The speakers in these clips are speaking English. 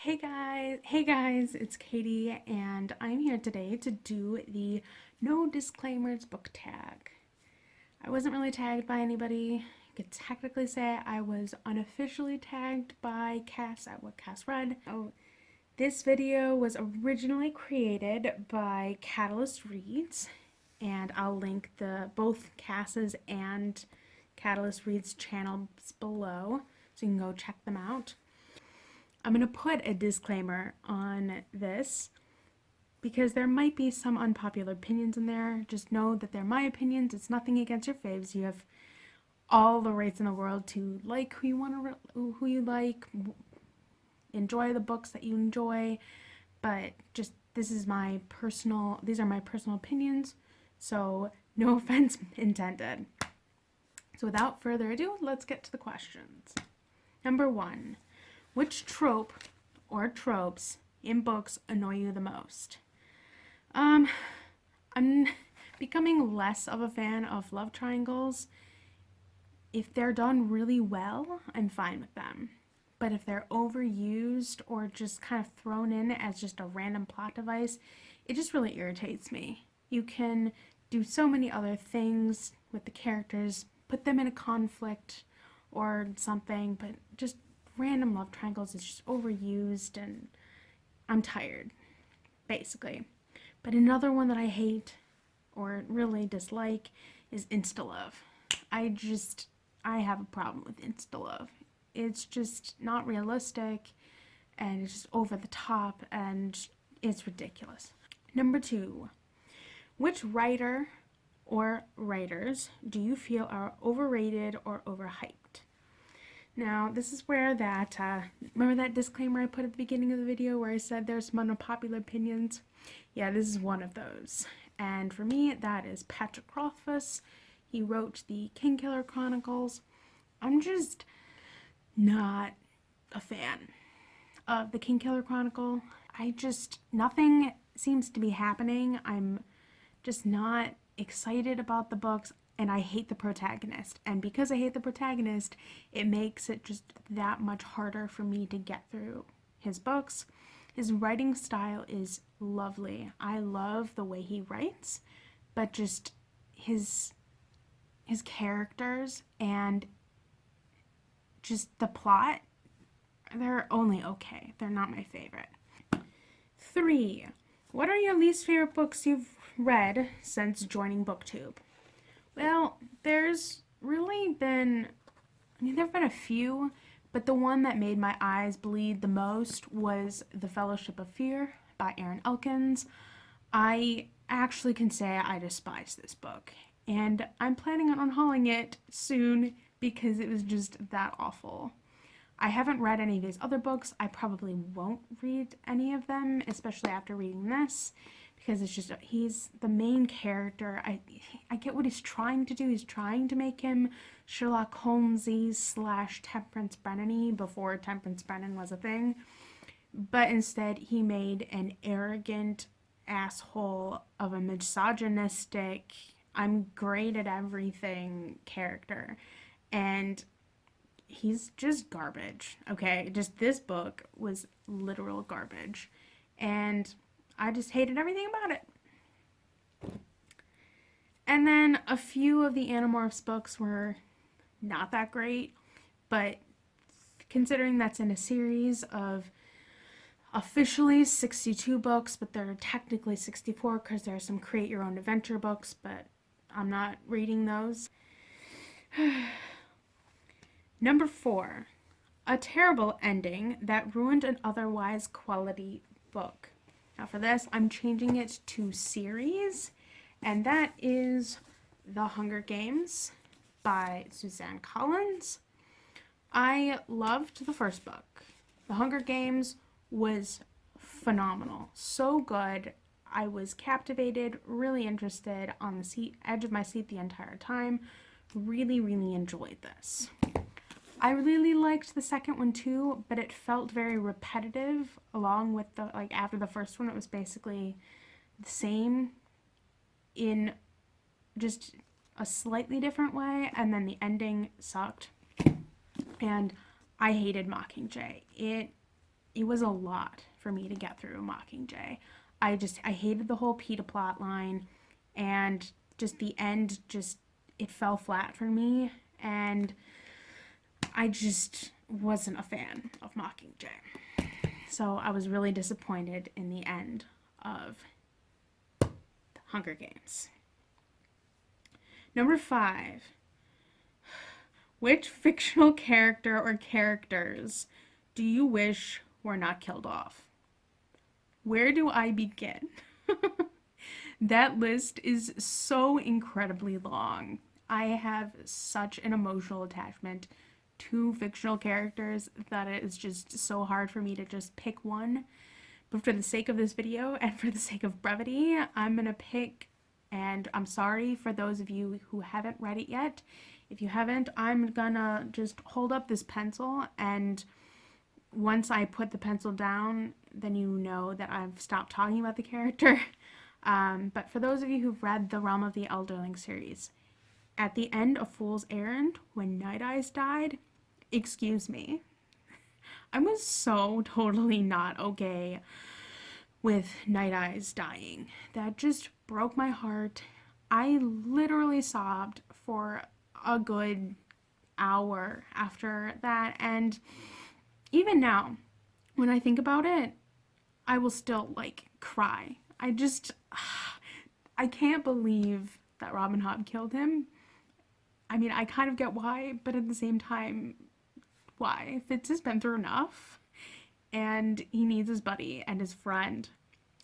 Hey guys, it's Katie and I'm here today to do the no disclaimers book tag. I wasn't really tagged by anybody. You could technically say I was unofficially tagged by Cass at What Cass Read. This video was originally created by Catalyst Reads, and I'll link both Cass's and Catalyst Reads channels below so you can go check them out. I'm going to put a disclaimer on this because there might be some unpopular opinions in there. Just know that they're my opinions. It's nothing against your faves. You have all the rights in the world to like who you want to, who you like, enjoy the books that you enjoy. But just these are my personal opinions. So no offense intended. So without further ado, let's get to the questions. Number 1. Which trope or tropes in books annoy you the most? I'm becoming less of a fan of love triangles. If they're done really well, I'm fine with them. But if they're overused or just kind of thrown in as just a random plot device, it just really irritates me. You can do so many other things with the characters, put them in a conflict or something, but just random love triangles is just overused and I'm tired, basically. But another one that I hate or really dislike is insta-love. I have a problem with insta-love. It's just not realistic and it's just over the top and it's ridiculous. Number 2, which writer or writers do you feel are overrated or overhyped? Now, this is where remember that disclaimer I put at the beginning of the video where I said there's some unpopular opinions? Yeah, this is one of those. And for me, that is Patrick Rothfuss. He wrote the Kingkiller Chronicles. I'm just not a fan of the Kingkiller Chronicle. Nothing seems to be happening. I'm just not excited about the books. And I hate the protagonist. And because I hate the protagonist, it makes it just that much harder for me to get through his books. His writing style is lovely. I love the way he writes, but just his characters and just the plot, they're only okay. They're not my favorite. 3. What are your least favorite books you've read since joining BookTube? Well, there's really been, there have been a few, but the one that made my eyes bleed the most was The Fellowship of Fear by Aaron Elkins. I actually can say I despise this book, and I'm planning on unhauling it soon because it was just that awful. I haven't read any of his other books. I probably won't read any of them, especially after reading this, because it's just, he's the main character. I get what he's trying to do. He's trying to make him Sherlock Holmesy / Temperance Brennan-y before Temperance Brennan was a thing. But instead, he made an arrogant asshole of a misogynistic, I'm great at everything character. And he's just garbage, okay? Just this book was literal garbage. And I just hated everything about it. And then a few of the Animorphs books were not that great, but considering that's in a series of officially 62 books, but they're technically 64 because there are some create your own adventure books, but I'm not reading those. Number 4, a terrible ending that ruined an otherwise quality book. Now for this, I'm changing it to series, and that is The Hunger Games by Suzanne Collins. I loved the first book. The Hunger Games was phenomenal. So good. I was captivated, really interested, on the edge of my seat the entire time. Really, really enjoyed this. I really liked the second one too, but it felt very repetitive along with after the first one, it was basically the same in just a slightly different way, and then the ending sucked. And I hated Mockingjay. it was a lot for me to get through Mockingjay. I hated the whole PETA plot line, and just the end, just it fell flat for me, and I just wasn't a fan of Mockingjay. So I was really disappointed in the end of Hunger Games. Number 5. Which fictional character or characters do you wish were not killed off? Where do I begin? That list is so incredibly long. I have such an emotional attachment to fictional characters that it is just so hard for me to just pick one. But for the sake of this video and for the sake of brevity, I'm gonna pick, and I'm sorry for those of you who haven't read it yet. If you haven't, I'm gonna just hold up this pencil, and once I put the pencil down, then you know that I've stopped talking about the character. But for those of you who've read the Realm of the Elderling series, at the end of Fool's Errand, when Night Eyes died, excuse me, I was so totally not okay with Night Eyes dying. That just broke my heart. I literally sobbed for a good hour after that, and even now, when I think about it, I will still cry. I can't believe that Robin Hobb killed him. I mean, I kind of get why, but at the same time, why? Fitz has been through enough, and he needs his buddy and his friend.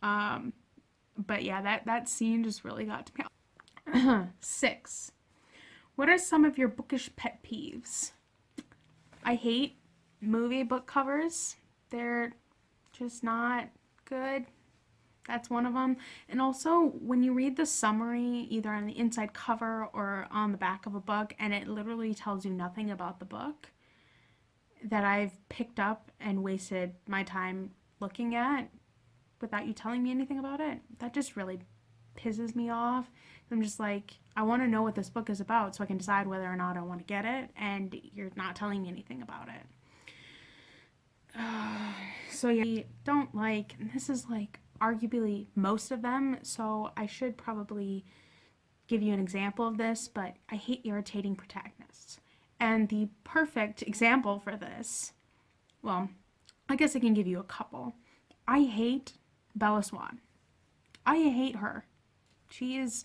But yeah, that scene just really got to me. 6. What are some of your bookish pet peeves? I hate movie book covers. They're just not good. That's one of them. And also, when you read the summary, either on the inside cover or on the back of a book, and it literally tells you nothing about the book that I've picked up and wasted my time looking at without you telling me anything about it, that just really pisses me off. I'm just like, I want to know what this book is about so I can decide whether or not I want to get it, and you're not telling me anything about it. So yeah, I don't like, and this is arguably most of them, so I should probably give you an example of this, but I hate irritating protagonists. And the perfect example for this, well, I guess I can give you a couple. I hate Bella Swan. I hate her. She is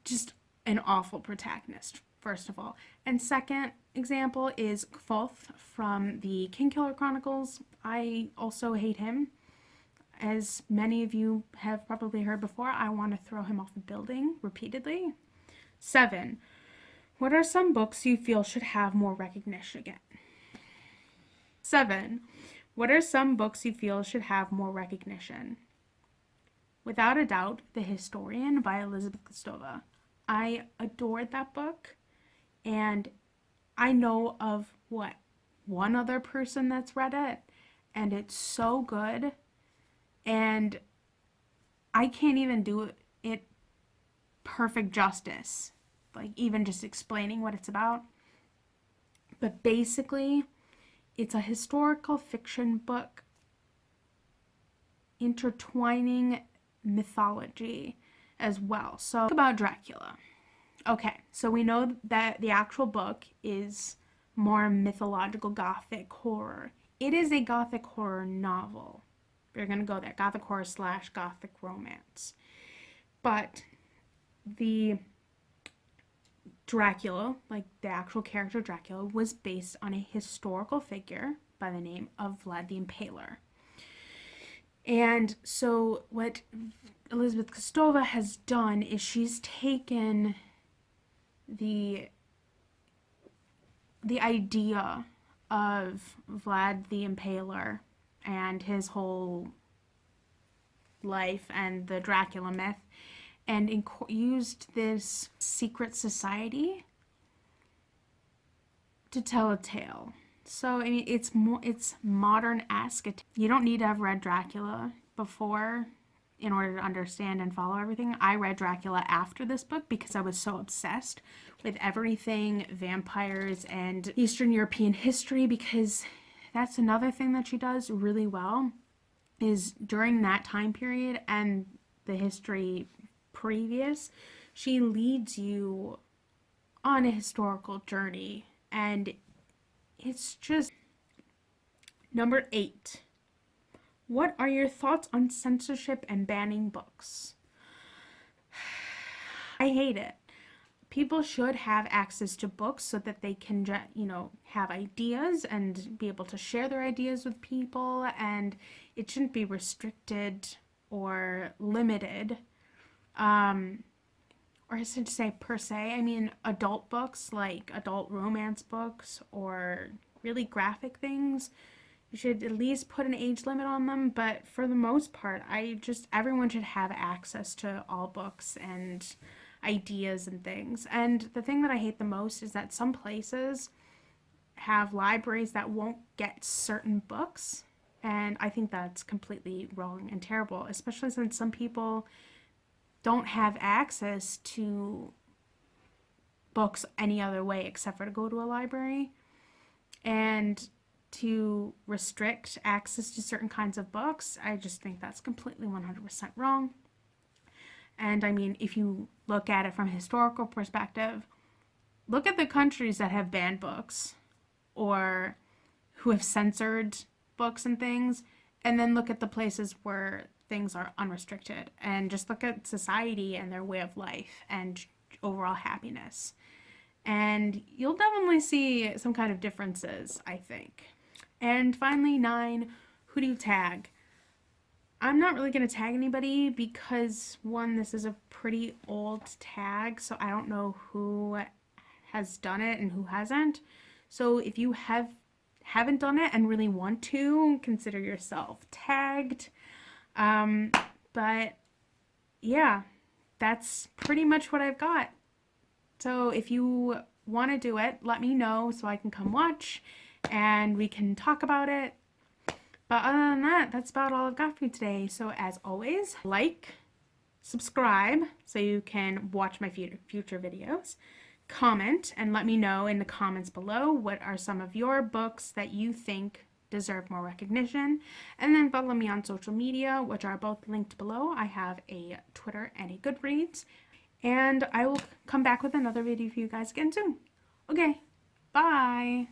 just an awful protagonist, first of all. And second example is Kvothe from the Kingkiller Chronicles. I also hate him. As many of you have probably heard before, I want to throw him off a building repeatedly. 7. What are some books you feel should have more recognition again? 7. What are some books you feel should have more recognition? Without a doubt, The Historian by Elizabeth Kostova. I adored that book, and I know of one other person that's read it, and it's so good, and I can't even do it perfect justice, even just explaining what it's about. But basically, it's a historical fiction book intertwining mythology as well. So about Dracula. Okay, so we know that the actual book is more mythological gothic horror. It is a gothic horror novel. We're gonna go there, gothic horror / gothic romance. But the Dracula, the actual character Dracula, was based on a historical figure by the name of Vlad the Impaler. And so what Elizabeth Kostova has done is she's taken the idea of Vlad the Impaler and his whole life and the Dracula myth, and used this secret society to tell a tale. So I mean, it's modern-esque. You don't need to have read Dracula before in order to understand and follow everything. I read Dracula after this book because I was so obsessed with everything vampires and Eastern European history, because that's another thing that she does really well, is during that time period and the history previous, she leads you on a historical journey. And it's just number 8. What are your thoughts on censorship and banning books? I hate it. People should have access to books so that they can, have ideas and be able to share their ideas with people, and it shouldn't be restricted or limited. Or I should say per se, I mean adult books like adult romance books or really graphic things. You should at least put an age limit on them, but for the most part, everyone should have access to all books and ideas and things. And the thing that I hate the most is that some places have libraries that won't get certain books, and I think that's completely wrong and terrible, especially since some people don't have access to books any other way except for to go to a library. And to restrict access to certain kinds of books, I just think that's completely 100% wrong. And I mean, if you look at it from a historical perspective, look at the countries that have banned books or who have censored books and things, and then look at the places where things are unrestricted, and just look at society and their way of life and overall happiness. And you'll definitely see some kind of differences, I think. And finally, 9, who do you tag? I'm not really going to tag anybody because, one, this is a pretty old tag, so I don't know who has done it and who hasn't. So if you haven't done it and really want to, consider yourself tagged. But yeah, that's pretty much what I've got. So if you want to do it, let me know so I can come watch and we can talk about it. But other than that, that's about all I've got for you today. So as always, like, subscribe so you can watch my future videos, comment, and let me know in the comments below what are some of your books that you think deserve more recognition. And then follow me on social media, which are both linked below. I have a Twitter and a Goodreads. And I will come back with another video for you guys again soon. Okay, bye!